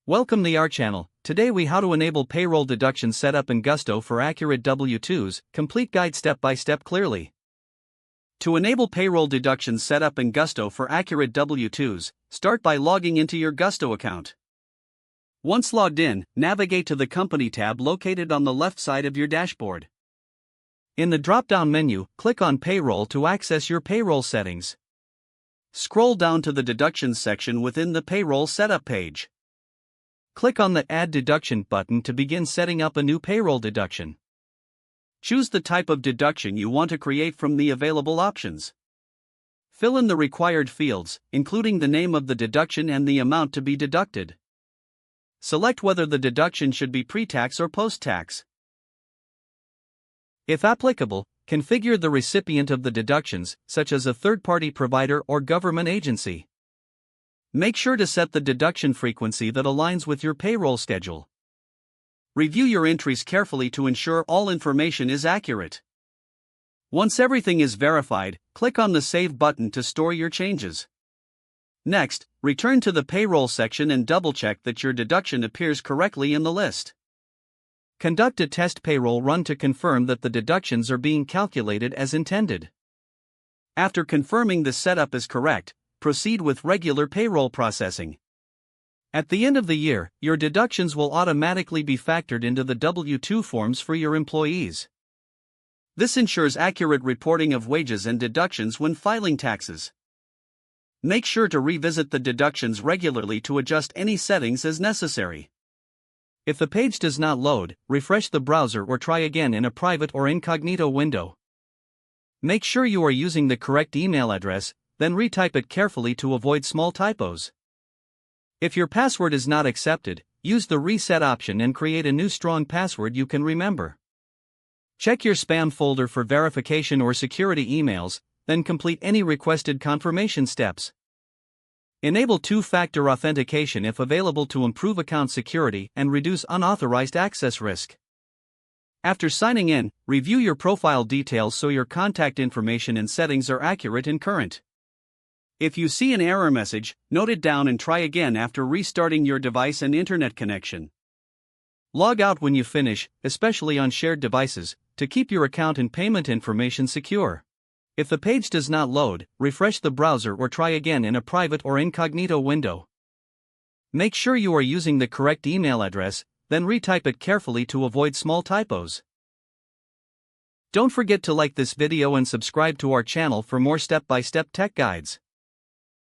Welcome to our channel. Today we how to enable payroll deduction setup in Gusto for accurate W-2s, complete guide step by step clearly. To enable payroll deduction setup in Gusto for accurate W-2s, start by logging into your Gusto account. Once logged in, navigate to the Company tab located on the left side of your dashboard. In the drop-down menu, click on Payroll to access your payroll settings. Scroll down to the Deductions section within the Payroll Setup page. Click on the Add Deduction button to begin setting up a new payroll deduction. Choose the type of deduction you want to create from the available options. Fill in the required fields, including the name of the deduction and the amount to be deducted. Select whether the deduction should be pre-tax or post-tax. If applicable, configure the recipient of the deductions, such as a third-party provider or government agency. Make sure to set the deduction frequency that aligns with your payroll schedule. Review your entries carefully to ensure all information is accurate. Once everything is verified, click on the Save button to store your changes. Next, return to the payroll section and double-check that your deduction appears correctly in the list. Conduct a test payroll run to confirm that the deductions are being calculated as intended. After confirming the setup is correct, proceed with regular payroll processing. At the end of the year, your deductions will automatically be factored into the W-2 forms for your employees. This ensures accurate reporting of wages and deductions when filing taxes. Make sure to revisit the deductions regularly to adjust any settings as necessary. If the page does not load, refresh the browser or try again in a private or incognito window. Make sure you are using the correct email address, then retype it carefully to avoid small typos. If your password is not accepted, use the reset option and create a new strong password you can remember. Check your spam folder for verification or security emails, then complete any requested confirmation steps. Enable two-factor authentication if available to improve account security and reduce unauthorized access risk. After signing in, review your profile details so your contact information and settings are accurate and current. If you see an error message, note it down and try again after restarting your device and internet connection. Log out when you finish, especially on shared devices, to keep your account and payment information secure. If the page does not load, refresh the browser or try again in a private or incognito window. Make sure you are using the correct email address, then retype it carefully to avoid small typos. Don't forget to like this video and subscribe to our channel for more step-by-step tech guides.